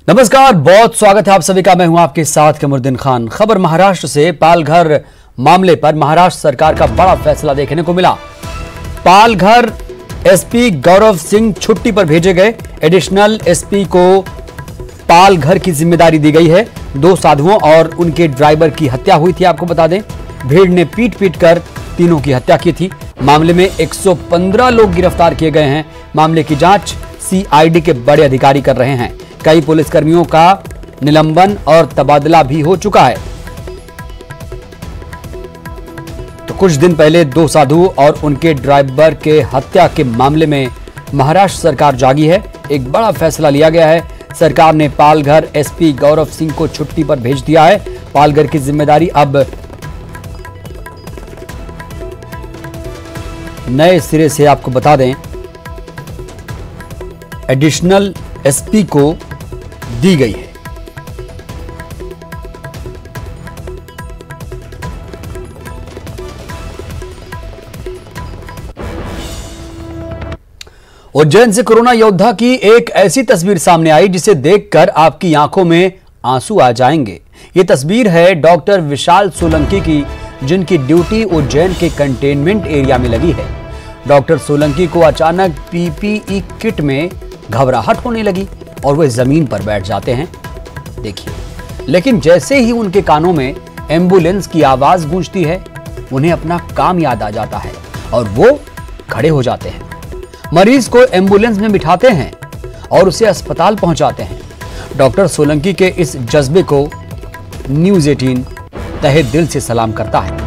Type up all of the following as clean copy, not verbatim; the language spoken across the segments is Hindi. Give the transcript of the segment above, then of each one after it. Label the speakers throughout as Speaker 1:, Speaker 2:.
Speaker 1: नमस्कार, बहुत स्वागत है आप सभी का। मैं हूं आपके साथ कमरुद्दीन खान। खबर महाराष्ट्र से। पालघर मामले पर महाराष्ट्र सरकार का बड़ा फैसला देखने को मिला। पालघर एसपी गौरव सिंह छुट्टी पर भेजे गए। एडिशनल एसपी को पालघर की जिम्मेदारी दी गई है। 2 साधुओं और उनके ड्राइवर की हत्या हुई थी। आपको बता दें, भीड़ ने पीट कर तीनों की हत्या की थी। मामले में 115 लोग गिरफ्तार किए गए हैं। मामले की जांच सीआईडी के बड़े अधिकारी कर रहे हैं। कई पुलिसकर्मियों का निलंबन और तबादला भी हो चुका है। तो कुछ दिन पहले 2 साधु और उनके ड्राइवर के हत्या के मामले में महाराष्ट्र सरकार जागी है। एक बड़ा फैसला लिया गया है। सरकार ने पालघर एसपी गौरव सिंह को छुट्टी पर भेज दिया है। पालघर की जिम्मेदारी अब नए सिरे से, आपको बता दें, एडिशनल एसपी को दी गई है। उज्जैन से कोरोना योद्धा की एक ऐसी तस्वीर सामने आई जिसे देखकर आपकी आंखों में आंसू आ जाएंगे। ये तस्वीर है डॉक्टर विशाल सोलंकी की, जिनकी ड्यूटी उज्जैन के कंटेनमेंट एरिया में लगी है। डॉक्टर सोलंकी को अचानक पीपीई किट में घबराहट होने लगी और वे जमीन पर बैठ जाते हैं। देखिए, लेकिन जैसे ही उनके कानों में एम्बुलेंस की आवाज गूंजती है, उन्हें अपना काम याद आ जाता है और वो खड़े हो जाते हैं। मरीज को एम्बुलेंस में बिठाते हैं और उसे अस्पताल पहुंचाते हैं। डॉक्टर सोलंकी के इस जज्बे को न्यूज़ 18 तहे दिल से सलाम करता है।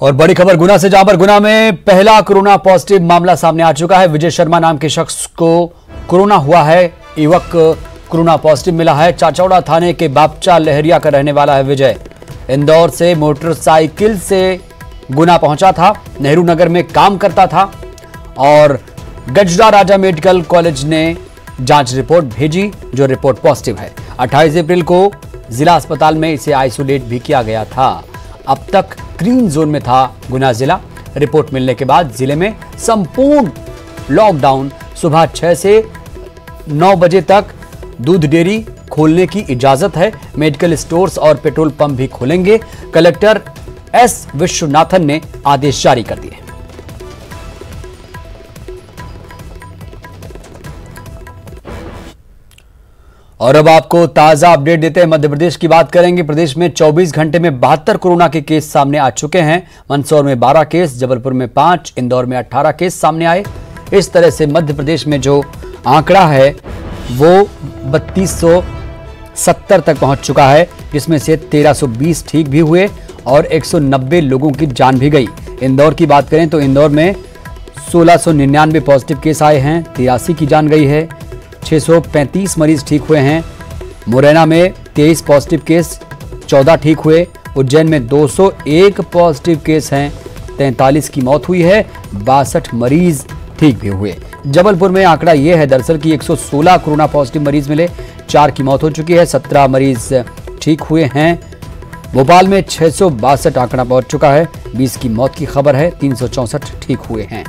Speaker 1: और बड़ी खबर गुना से, जहां पर गुना में पहला कोरोना पॉजिटिव मामला सामने आ चुका है। विजय शर्मा नाम के शख्स को कोरोना हुआ है। युवक कोरोना पॉजिटिव मिला है। चाचौड़ा थाने के बापचा लहरिया का रहने वाला है विजय। इंदौर से मोटरसाइकिल से गुना पहुंचा था। नेहरू नगर में काम करता था और गजरा राजा मेडिकल कॉलेज ने जांच रिपोर्ट भेजी, जो रिपोर्ट पॉजिटिव है। 28 अप्रैल को जिला अस्पताल में इसे आइसोलेट भी किया गया था। अब तक ग्रीन जोन में था गुना जिला। रिपोर्ट मिलने के बाद जिले में संपूर्ण लॉकडाउन। सुबह 6 से 9 बजे तक दूध डेयरी खोलने की इजाजत है। मेडिकल स्टोर्स और पेट्रोल पंप भी खोलेंगे। कलेक्टर एस विश्वनाथन ने आदेश जारी कर दिए। और अब आपको ताजा अपडेट देते हैं। मध्य प्रदेश की बात करेंगे। प्रदेश में 24 घंटे में 72 कोरोना के केस सामने आ चुके हैं। मंदसौर में 12 केस, जबलपुर में 5, इंदौर में 18 केस सामने आए। इस तरह से मध्य प्रदेश में जो आंकड़ा है वो 3270 तक पहुंच चुका है, जिसमें से 1320 ठीक भी हुए और 190 लोगों की जान भी गई। इंदौर की बात करें तो इंदौर में 1699 पॉजिटिव केस आए हैं, 83 की जान गई है। 635 मरीज ठीक हुए हैं। मुरैना में 23 पॉजिटिव केस, 14 ठीक हुए। उज्जैन में 201 पॉजिटिव केस हैं, 43 की मौत हुई है, 62 मरीज ठीक भी हुए। जबलपुर में आंकड़ा यह है दरअसल कि 116 कोरोना पॉजिटिव मरीज मिले, 4 की मौत हो चुकी है, 17 मरीज ठीक हुए हैं। भोपाल में 662 आंकड़ा पहुंच चुका है, 20 की मौत की खबर है, 364 ठीक हुए हैं।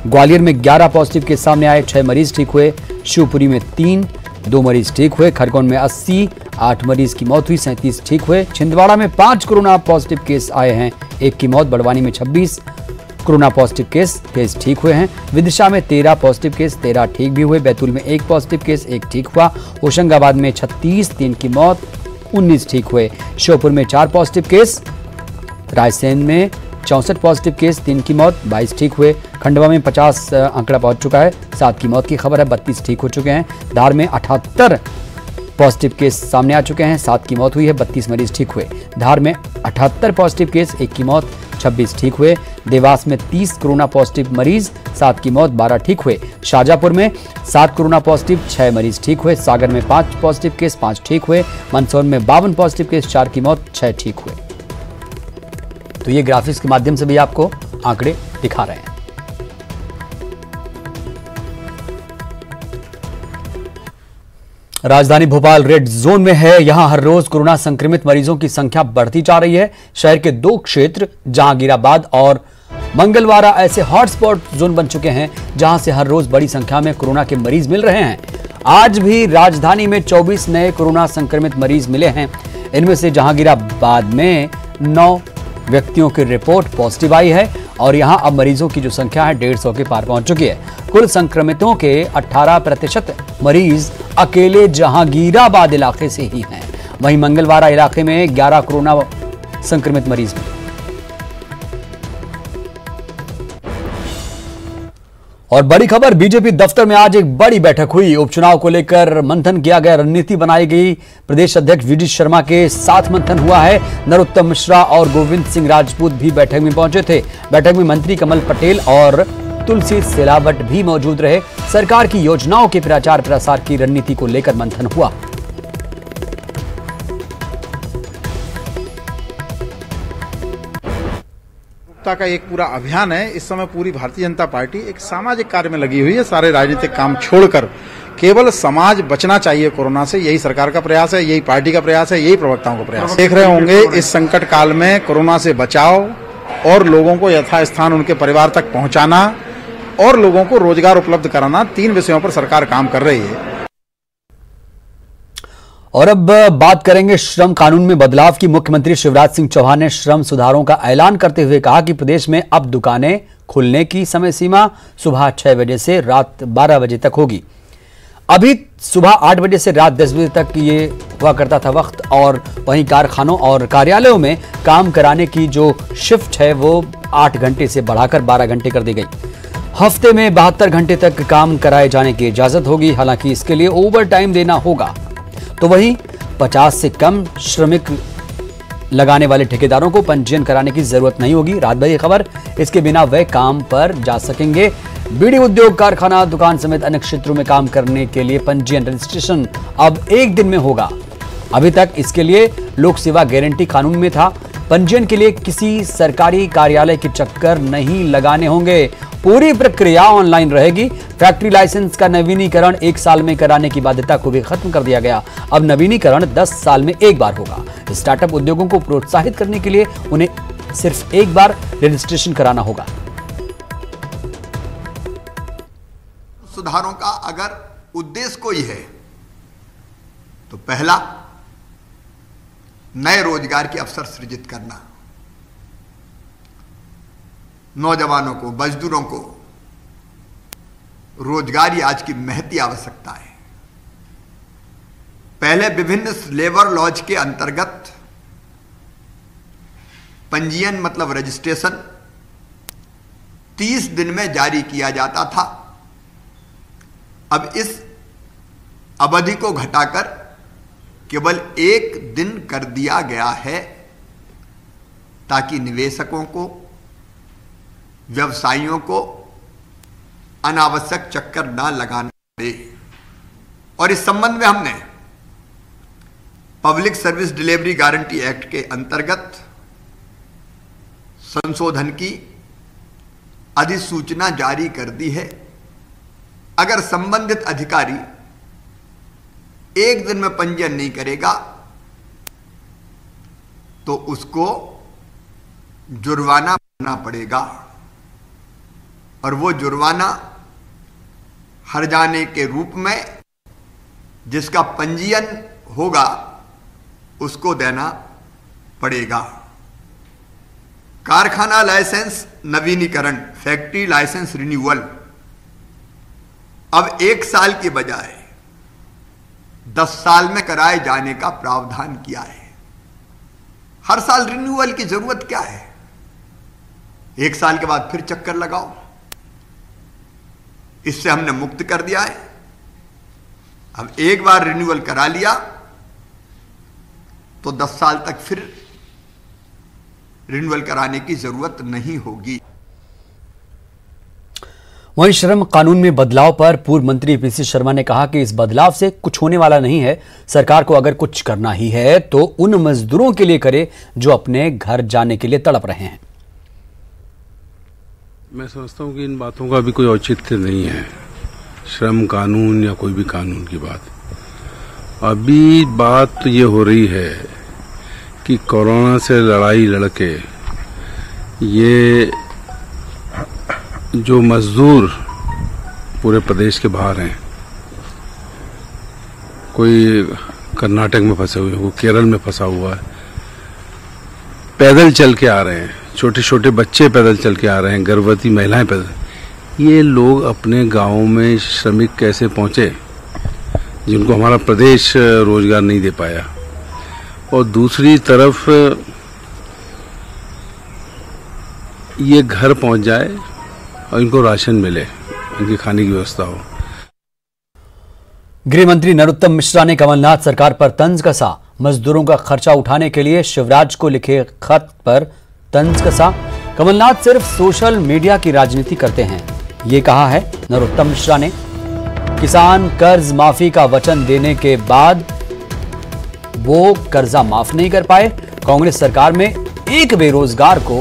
Speaker 1: ग्वालियर में 11 पॉजिटिव केस सामने आए, 6 मरीज ठीक हुए। शिवपुरी में 3, 2 मरीज ठीक हुए। खरगोन में 80, 8 मरीज की मौत हुई, 37 ठीक हुए। छिंदवाड़ा में 5 कोरोना पॉजिटिव केस आए हैं, 1 की मौत। बड़वानी में 26 कोरोना पॉजिटिव केस ठीक हुए हैं। विदिशा में 13 पॉजिटिव केस, 13 ठीक भी हुए। बैतूल में 1 पॉजिटिव केस, 1 ठीक हुआ। होशंगाबाद में 36, 3 की मौत, 19 ठीक हुए। श्योपुर में 4 पॉजिटिव केस, रायसेन में 64 पॉजिटिव केस, 3 की मौत, 22 ठीक हुए। खंडवा में 50 आंकड़ा पहुंच चुका है, 7 की मौत की खबर है, 32 ठीक हो चुके हैं। धार में 78 पॉजिटिव केस सामने आ चुके हैं, 7 की मौत हुई है, 32 मरीज ठीक हुए। धार में 78 पॉजिटिव केस, 1 की मौत, 26 ठीक हुए। देवास में 30 कोरोना पॉजिटिव मरीज, 7 की मौत, 12 ठीक हुए। शाजापुर में 7 कोरोना पॉजिटिव, 6 मरीज ठीक हुए। सागर में 5 पॉजिटिव केस, 5 ठीक हुए। मंदसौर में 52 पॉजिटिव केस, 4 की मौत, 6 ठीक हुए। तो ये ग्राफिक्स के माध्यम से भी आपको आंकड़े दिखा रहे हैं। राजधानी भोपाल रेड जोन में है। यहां हर रोज कोरोना संक्रमित मरीजों की संख्या बढ़ती जा रही है। शहर के 2 क्षेत्र जहांगीराबाद और मंगलवारा ऐसे हॉटस्पॉट जोन बन चुके हैं जहां से हर रोज बड़ी संख्या में कोरोना के मरीज मिल रहे हैं। आज भी राजधानी में 24 नए कोरोना संक्रमित मरीज मिले हैं। इनमें से जहांगीराबाद में 9 व्यक्तियों की रिपोर्ट पॉजिटिव आई है और यहां अब मरीजों की जो संख्या है 150 के पार पहुंच चुकी है। कुल संक्रमितों के 18% मरीज अकेले जहांगीराबाद इलाके से ही हैं। वहीं मंगलवारा इलाके में 11 कोरोना संक्रमित मरीज हैं। और बड़ी खबर, बीजेपी दफ्तर में आज एक बड़ी बैठक हुई। उपचुनाव को लेकर मंथन किया गया, रणनीति बनाई गई। प्रदेश अध्यक्ष वीडी शर्मा के साथ मंथन हुआ है। नरोत्तम मिश्रा और गोविंद सिंह राजपूत भी बैठक में पहुंचे थे। बैठक में मंत्री कमल पटेल और तुलसी सिलावट भी मौजूद रहे। सरकार की योजनाओं के प्रचार प्रसार की रणनीति को लेकर मंथन हुआ।
Speaker 2: का एक पूरा अभियान है। इस समय पूरी भारतीय जनता पार्टी एक सामाजिक कार्य में लगी हुई है। सारे राजनीतिक काम छोड़कर केवल समाज बचना चाहिए कोरोना से, यही सरकार का प्रयास है, यही पार्टी का प्रयास है, यही प्रवक्ताओं का प्रयास है। देख रहे होंगे इस संकट काल में कोरोना से बचाव और लोगों को यथास्थान उनके परिवार तक पहुंचाना और लोगों को रोजगार उपलब्ध कराना, 3 विषयों पर सरकार काम कर रही है।
Speaker 1: और अब बात करेंगे श्रम कानून में बदलाव की। मुख्यमंत्री शिवराज सिंह चौहान ने श्रम सुधारों का ऐलान करते हुए कहा कि प्रदेश में अब दुकानें खुलने की समय सीमा सुबह 6 बजे से रात 12 बजे तक होगी। अभी सुबह 8 बजे से रात 10 बजे तक ये हुआ करता था वक्त, और वहीं कारखानों और कार्यालयों में काम कराने की जो शिफ्ट है वो 8 घंटे से बढ़ाकर 12 घंटे कर दी गई। हफ्ते में 72 घंटे तक काम कराए जाने की इजाजत होगी। हालांकि इसके लिए ओवर टाइम देना होगा। तो वहीं 50 से कम श्रमिक लगाने वाले ठेकेदारों को पंजीयन कराने की जरूरत नहीं होगी। रात भर ये खबर, इसके बिना वे काम पर जा सकेंगे। बीड़ी उद्योग, कारखाना, दुकान समेत अन्य क्षेत्रों में काम करने के लिए पंजीयन रजिस्ट्रेशन अब 1 दिन में होगा। अभी तक इसके लिए लोक सेवा गारंटी कानून में था। पंजीयन के लिए किसी सरकारी कार्यालय के चक्कर नहीं लगाने होंगे। पूरी प्रक्रिया ऑनलाइन रहेगी। फैक्ट्री लाइसेंस का नवीनीकरण 1 साल में कराने की बाध्यता को भी खत्म कर दिया गया। अब नवीनीकरण 10 साल में 1 बार होगा। स्टार्टअप उद्योगों को प्रोत्साहित करने के लिए उन्हें सिर्फ 1 बार रजिस्ट्रेशन कराना होगा।
Speaker 3: सुधारों का अगर उद्देश्य कोई है तो पहला, नए रोजगार के अवसर सृजित करना, नौजवानों को, मजदूरों को रोजगार ही आज की महती आवश्यकता है। पहले विभिन्न लेबर लॉज के अंतर्गत पंजीयन मतलब रजिस्ट्रेशन 30 दिन में जारी किया जाता था। अब इस अवधि को घटाकर केवल 1 दिन कर दिया गया है, ताकि निवेशकों को, व्यवसायियों को अनावश्यक चक्कर ना लगाना पड़े। और इस संबंध में हमने public service delivery guarantee act के अंतर्गत संशोधन की अधिसूचना जारी कर दी है। अगर संबंधित अधिकारी 1 दिन में पंजीयन नहीं करेगा तो उसको जुर्माना भरना पड़ेगा, और वो जुर्माना हर्जाने के रूप में जिसका पंजीयन होगा उसको देना पड़ेगा। कारखाना लाइसेंस नवीनीकरण, फैक्ट्री लाइसेंस रिन्यूअल अब 1 साल के बजाय 10 साल में कराए जाने का प्रावधान किया है। हर साल रिन्यूअल की जरूरत क्या है? 1 साल के बाद फिर चक्कर लगाओ। इससे हमने मुक्त कर दिया है। अब एक बार रिन्यूअल करा लिया तो 10 साल तक फिर रिन्यूअल कराने की जरूरत नहीं होगी।
Speaker 1: वहीं श्रम कानून में बदलाव पर पूर्व मंत्री पीसी शर्मा ने कहा कि इस बदलाव से कुछ होने वाला नहीं है। सरकार को अगर कुछ करना ही है तो उन मजदूरों के लिए करे जो अपने घर जाने के लिए तड़प रहे हैं।
Speaker 4: मैं समझता हूं कि इन बातों का भी कोई औचित्य नहीं है, श्रम कानून या कोई भी कानून की बात। अभी बात तो ये हो रही है कि कोरोना से लड़ाई लड़के ये जो मजदूर पूरे प्रदेश के बाहर हैं, कोई कर्नाटक में फंसे हुए हैं, कोई केरल में फंसा हुआ है, पैदल चल के आ रहे हैं, छोटे छोटे बच्चे पैदल चल के आ रहे हैं, गर्भवती महिलाएं पैदल, ये लोग अपने गांवों में श्रमिक कैसे पहुंचे जिनको हमारा प्रदेश रोजगार नहीं दे पाया। और दूसरी तरफ ये घर पहुंच जाए और इनको राशन मिले, इनकी खाने की व्यवस्था हो।
Speaker 1: गृह मंत्री नरोत्तम मिश्रा ने कमलनाथ सरकार पर तंज कसा। मजदूरों का खर्चा उठाने के लिए शिवराज को लिखे खत पर तंज कसा। कमलनाथ सिर्फ सोशल मीडिया की राजनीति करते हैं, ये कहा है नरोत्तम मिश्रा ने। किसान कर्ज माफी का वचन देने के बाद वो कर्जा माफ नहीं कर पाए। कांग्रेस सरकार में एक बेरोजगार को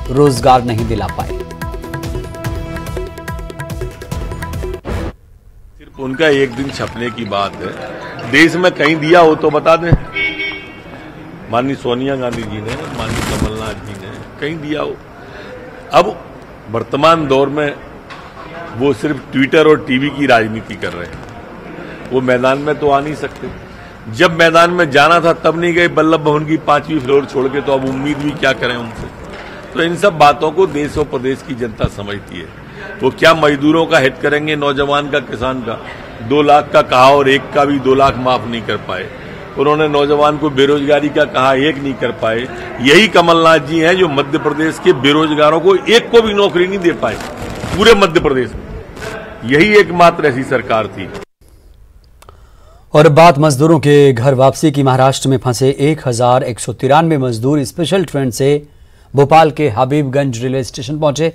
Speaker 1: रोजगार नहीं दिला पाए।
Speaker 5: सिर्फ उनका एक दिन छपने की बात है, देश में कहीं दिया हो तो बता दें। माननीय सोनिया गांधी जी ने, माननीय कमलनाथ जी ने कहीं दिया हो। अब वर्तमान दौर में वो सिर्फ ट्विटर और टीवी की राजनीति कर रहे हैं, वो मैदान में तो आ नहीं सकते। जब मैदान में जाना था तब नहीं गए वल्लभ भवन की 5वीं फ्लोर छोड़ के, तो अब उम्मीद भी क्या करें उनसे। तो इन सब बातों को देश और प्रदेश की जनता समझती है। वो क्या मजदूरों का हित करेंगे, नौजवान का, किसान का। 2 लाख का कहा और एक का भी 2 लाख माफ नहीं कर पाए। उन्होंने नौजवान को बेरोजगारी का कहा, एक नहीं कर पाए। यही कमलनाथ जी हैं जो मध्य प्रदेश के बेरोजगारों को एक को भी नौकरी नहीं दे पाए पूरे मध्य प्रदेश में। यही एकमात्र ऐसी सरकार थी।
Speaker 1: और बात मजदूरों के घर वापसी की। महाराष्ट्र में फंसे 1193 मजदूर स्पेशल ट्रेन से भोपाल के हबीबगंज रेलवे स्टेशन पहुंचे।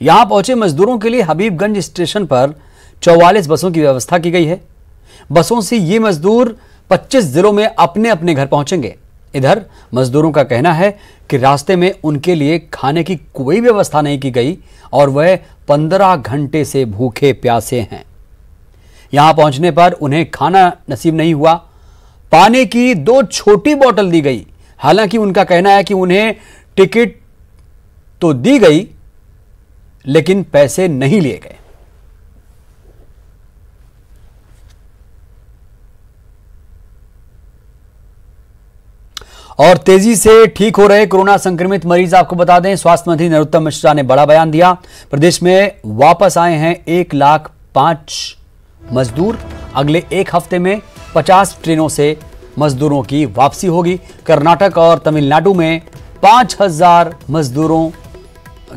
Speaker 1: यहां पहुंचे मजदूरों के लिए हबीबगंज स्टेशन पर 44 बसों की व्यवस्था की गई है। बसों से ये मजदूर 25 जिलों में अपने अपने घर पहुंचेंगे। इधर मजदूरों का कहना है कि रास्ते में उनके लिए खाने की कोई व्यवस्था नहीं की गई और वह 15 घंटे से भूखे प्यासे हैं। यहां पहुंचने पर उन्हें खाना नसीब नहीं हुआ। पानी की 2 छोटी बोतल दी गई। हालांकि उनका कहना है कि उन्हें टिकट तो दी गई लेकिन पैसे नहीं लिए गए। और तेजी से ठीक हो रहे कोरोना संक्रमित मरीज आपको बता दें, स्वास्थ्य मंत्री नरोत्तम मिश्रा ने बड़ा बयान दिया। प्रदेश में वापस आए हैं 1,05,000 मजदूर। अगले एक हफ्ते में 50 ट्रेनों से मजदूरों की वापसी होगी। कर्नाटक और तमिलनाडु में 5,000 मजदूरों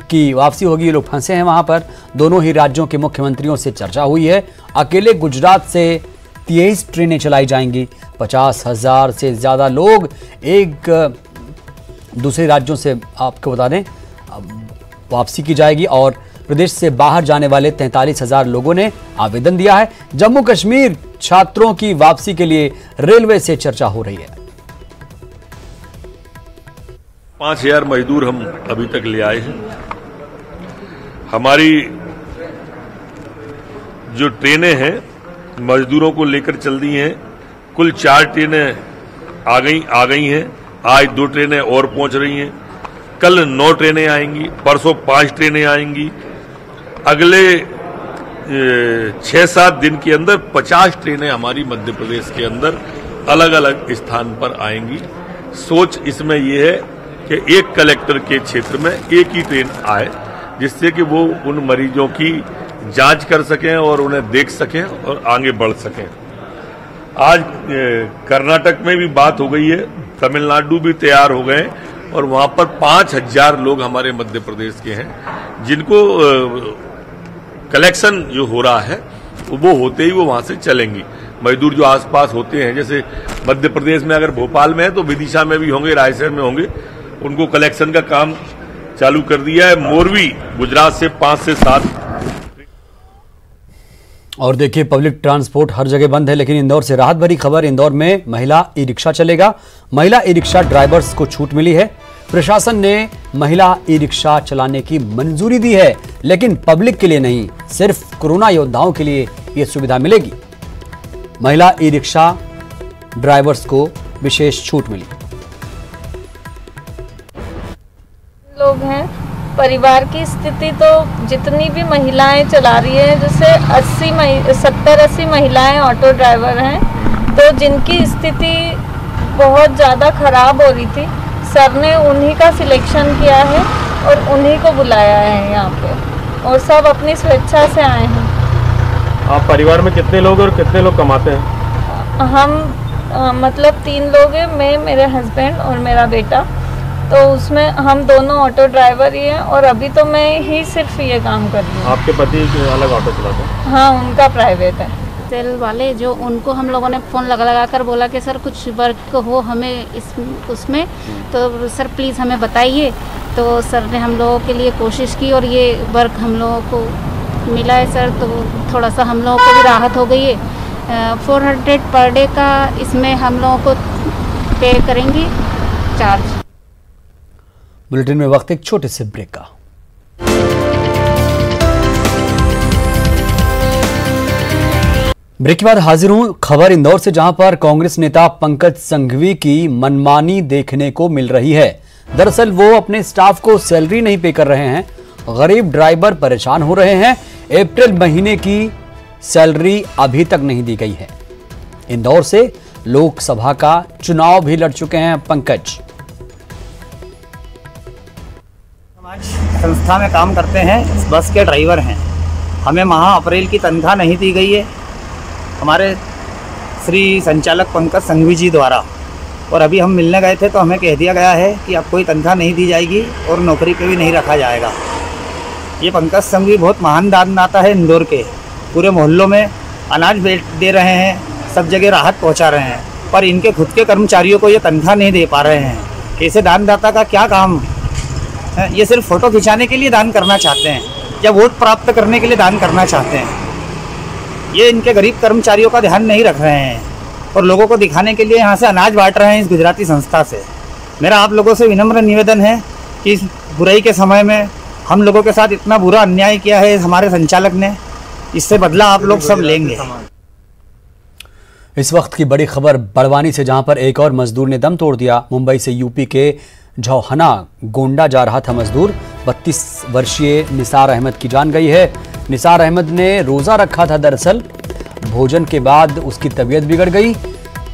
Speaker 1: की वापसी होगी। ये लोग फंसे हैं वहां पर। दोनों ही राज्यों के मुख्यमंत्रियों से चर्चा हुई है। अकेले गुजरात से 23 ट्रेनें चलाई जाएंगी। 50,000 से ज्यादा लोग एक दूसरे राज्यों से आपको बता दें वापसी की जाएगी। और प्रदेश से बाहर जाने वाले 43,000 लोगों ने आवेदन दिया है। जम्मू कश्मीर छात्रों की वापसी के लिए रेलवे से चर्चा हो रही है।
Speaker 5: 5,000 मजदूर हम अभी तक ले आए हैं। हमारी जो ट्रेनें हैं मजदूरों को लेकर चल दी हैं। कुल 4 ट्रेनें आ गई हैं। आज 2 ट्रेनें और पहुंच रही हैं। कल 9 ट्रेनें आएंगी। परसों 5 ट्रेनें आएंगी। अगले 6-7 दिन के अंदर 50 ट्रेनें हमारी मध्य प्रदेश के अंदर अलग अलग स्थान पर आएंगी। सोच इसमें यह है कि एक कलेक्टर के क्षेत्र में एक ही ट्रेन आए, जिससे कि वो उन मरीजों की जांच कर सकें और उन्हें देख सकें और आगे बढ़ सकें। आज कर्नाटक में भी बात हो गई है, तमिलनाडु भी तैयार हो गए और वहां पर 5,000 लोग हमारे मध्य प्रदेश के हैं जिनको कलेक्शन जो हो रहा है वो होते ही वो वहां से चलेंगी। मजदूर जो आसपास होते हैं, जैसे मध्य प्रदेश में अगर भोपाल में है तो विदिशा में भी होंगे, रायसेन में होंगे, उनको कलेक्शन का काम चालू कर दिया है। मोरवी गुजरात से 5 से 7।
Speaker 1: और देखिए पब्लिक ट्रांसपोर्ट हर जगह बंद है, लेकिन इंदौर से राहत भरी खबर। इंदौर में महिला ई रिक्शा चलेगा। महिला ई रिक्शा ड्राइवर्स को छूट मिली है। प्रशासन ने महिला ई रिक्शा चलाने की मंजूरी दी है, लेकिन पब्लिक के लिए नहीं, सिर्फ कोरोना योद्धाओं के लिए यह सुविधा मिलेगी। महिला ई रिक्शा ड्राइवर्स को विशेष छूट मिली।
Speaker 6: लोग हैं, परिवार की स्थिति तो जितनी भी महिलाएं चला रही है, जैसे 70-80 महिलाएं ऑटो ड्राइवर हैं, तो जिनकी स्थिति बहुत ज़्यादा खराब हो रही थी, सर ने उन्हीं का सिलेक्शन किया है और उन्हीं को बुलाया है यहाँ पे, और सब अपनी स्वेच्छा से आए हैं।
Speaker 7: आप परिवार में कितने लोग और कितने लोग कमाते हैं?
Speaker 6: हम मतलब 3 लोग हैं, मैं, मेरे हस्बैंड और मेरा बेटा। तो उसमें हम दोनों ऑटो ड्राइवर ही हैं और अभी तो मैं ही सिर्फ ये काम कर रही हूँ।
Speaker 7: आपके पति अलग ऑटो चलाते हैं?
Speaker 6: हाँ, उनका प्राइवेट है।
Speaker 8: सेल वाले जो उनको हम लोगों ने फ़ोन लगा कर बोला कि सर कुछ वर्क हो हमें उसमें, तो सर प्लीज़ हमें बताइए। तो सर ने हम लोगों के लिए कोशिश की और ये वर्क हम लोगों को मिला है सर, तो थोड़ा सा हम लोगों को भी राहत हो गई है। 400 पर डे का इसमें हम लोगों को पे करेंगी चार्ज।
Speaker 1: बुलेटिन में वक्त एक छोटे से ब्रेक का। ब्रेक के बाद हाजिर हूं खबर इंदौर से, जहां पर कांग्रेस नेता पंकज संघवी की मनमानी देखने को मिल रही है। दरअसल वो अपने स्टाफ को सैलरी नहीं पे कर रहे हैं, गरीब ड्राइवर परेशान हो रहे हैं। अप्रैल महीने की सैलरी अभी तक नहीं दी गई है। इंदौर से लोकसभा का चुनाव भी लड़ चुके हैं पंकज।
Speaker 9: संस्था में काम करते हैं, बस के ड्राइवर हैं। हमें माह अप्रैल की तनख्वाह नहीं दी गई है हमारे श्री संचालक पंकज संघवी जी द्वारा, और अभी हम मिलने गए थे तो हमें कह दिया गया है कि अब कोई तनख्वाह नहीं दी जाएगी और नौकरी पे भी नहीं रखा जाएगा। ये पंकज संघवी बहुत महान दानदाता है इंदौर के, पूरे मोहल्लों में अनाज दे रहे हैं, सब जगह राहत पहुंचा रहे हैं, पर इनके खुद के कर्मचारियों को ये तनख्वाह नहीं दे पा रहे हैं। ऐसे दानदाता का क्या काम है? ये सिर्फ फ़ोटो खिंचाने के लिए दान करना चाहते हैं या वोट प्राप्त करने के लिए दान करना चाहते हैं। ये इनके गरीब कर्मचारियों का ध्यान नहीं रख रहे हैं और लोगों को दिखाने के लिए यहाँ से अनाज बांट रहे हैं इस गुजराती संस्था से। मेरा आप लोगों से विनम्र निवेदन है कि इस बुराई के समय में हम लोगों के साथ इतना बुरा अन्याय किया है हमारे संचालक ने, इससे बदला आप लोग सब लेंगे।
Speaker 1: इस वक्त की बड़ी खबर बड़वानी से, जहां पर एक और मजदूर ने दम तोड़ दिया। मुंबई से यूपी के झौहना गोंडा जा रहा था मजदूर। 32 वर्षीय निसार अहमद की जान गई है। निसार अहमद ने रोज़ा रखा था। दरअसल भोजन के बाद उसकी तबीयत बिगड़ गई,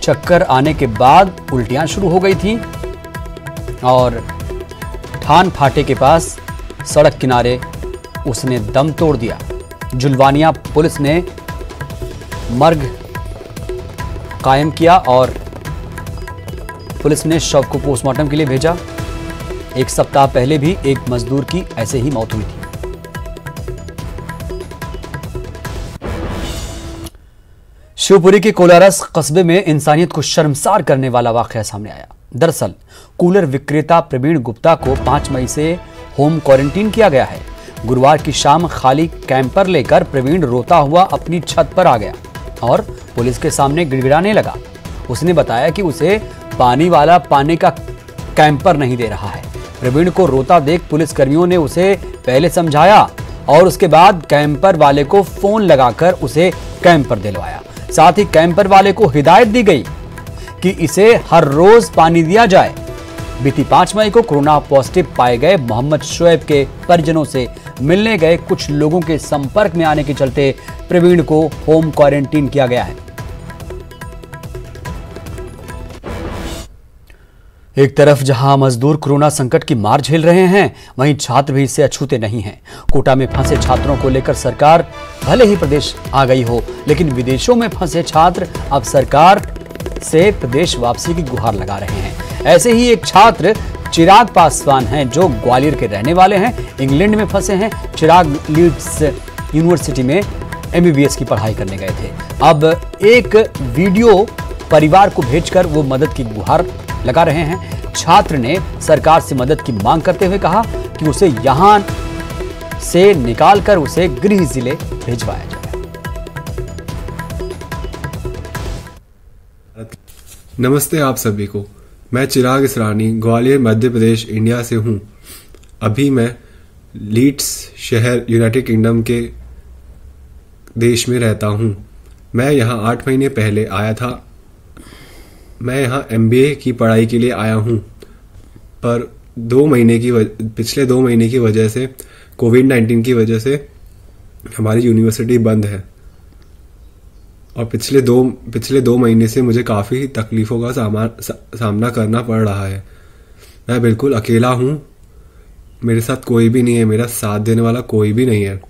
Speaker 1: चक्कर आने के बाद उल्टियां शुरू हो गई थी और थान फाटे के पास सड़क किनारे उसने दम तोड़ दिया। जुलवानिया पुलिस ने मर्ग कायम किया और पुलिस ने शव को पोस्टमार्टम के लिए भेजा। 1 सप्ताह पहले भी एक मजदूर की ऐसे ही मौत हुई थी। शिवपुरी के कोलारस कस्बे में इंसानियत को शर्मसार करने वाला वाकया सामने आया। दरअसल कूलर विक्रेता प्रवीण गुप्ता को 5 मई से होम क्वारंटीन किया गया है। गुरुवार की शाम खाली कैंपर लेकर प्रवीण रोता हुआ अपनी छत पर आ गया और पुलिस के सामने गिड़गिड़ाने लगा। उसने बताया कि उसे पानी वाला पानी का कैंपर नहीं दे रहा है। प्रवीण को रोता देख पुलिस कर्मियों ने उसे पहले समझाया और उसके बाद कैंपर वाले को फोन लगाकर उसे कैंपर दिलवाया। साथ ही कैंपर वाले को हिदायत दी गई कि इसे हर रोज पानी दिया जाए। बीती 5 मई को कोरोना पॉजिटिव पाए गए मोहम्मद शोएब के परिजनों से मिलने गए कुछ लोगों के संपर्क में आने के चलते प्रवीण को होम क्वारंटीन किया गया है। एक तरफ जहां मजदूर कोरोना संकट की मार झेल रहे हैं, वहीं छात्र भी इससे अछूते नहीं हैं। कोटा में फंसे छात्रों को लेकर सरकार भले ही प्रदेश आ गई हो, लेकिन विदेशों में फंसे छात्र अब सरकार से प्रदेश वापसी की गुहार लगा रहे हैं। ऐसे ही एक छात्र चिराग पासवान हैं, जो ग्वालियर के रहने वाले हैं, इंग्लैंड में फंसे हैं। चिराग लीड्स यूनिवर्सिटी में MBBS की पढ़ाई करने गए थे। अब एक वीडियो परिवार को भेजकर वो मदद की गुहार लगा रहे हैं। छात्र ने सरकार से मदद की मांग करते हुए कहा कि उसे यहां से निकालकर उसे गृह जिले भिजवाया जाए।
Speaker 10: नमस्ते आप सभी को, मैं चिराग इसरानी ग्वालियर मध्य प्रदेश इंडिया से हूं। अभी मैं लीड्स शहर यूनाइटेड किंगडम के देश में रहता हूं। मैं यहां 8 महीने पहले आया था मैं यहाँ MBA की पढ़ाई के लिए आया हूँ, पर पिछले 2 महीने की वजह से, कोविड-19 की वजह से हमारी यूनिवर्सिटी बंद है और पिछले दो महीने से मुझे काफ़ी तकलीफ़ों का सामना करना पड़ रहा है। मैं बिल्कुल अकेला हूँ, मेरे साथ कोई भी नहीं है, मेरा साथ देने वाला कोई भी नहीं है।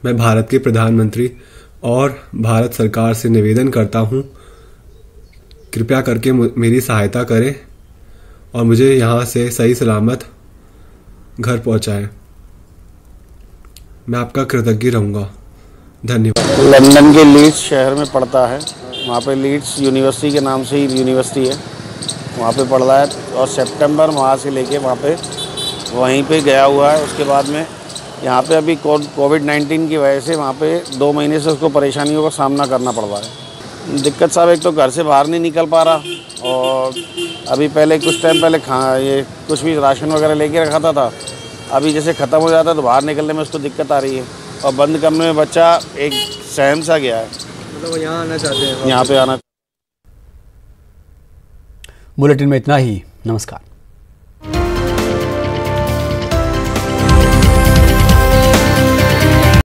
Speaker 10: मैं भारत के प्रधानमंत्री और भारत सरकार से निवेदन करता हूँ, कृपया करके मेरी सहायता करें और मुझे यहाँ से सही सलामत घर पहुँचाएं। मैं आपका कृतज्ञ रहूँगा। धन्यवाद।
Speaker 11: लंदन के लीड्स शहर में पढ़ता है, वहाँ पे लीड्स यूनिवर्सिटी के नाम से ही यूनिवर्सिटी है, वहाँ पे पढ़ रहा है और सितंबर माह से लेके वहाँ पे वहीं पे गया हुआ है। उसके बाद में यहाँ पे अभी कोविड-19 की वजह से वहाँ पे 2 महीने से उसको परेशानियों का सामना करना पड़ रहा है। दिक्कत साहब, एक तो घर से बाहर नहीं निकल पा रहा और अभी पहले कुछ टाइम पहले ये कुछ भी राशन वगैरह लेके रखा था, अभी जैसे ख़त्म हो जाता है तो बाहर निकलने में उसको दिक्कत आ रही है और बंद कमरे में बच्चा एक सहम सा गया है, मतलब वो यहाँ आना चाहते हैं, यहाँ पे आना।
Speaker 1: बुलेटिन में इतना ही। नमस्कार।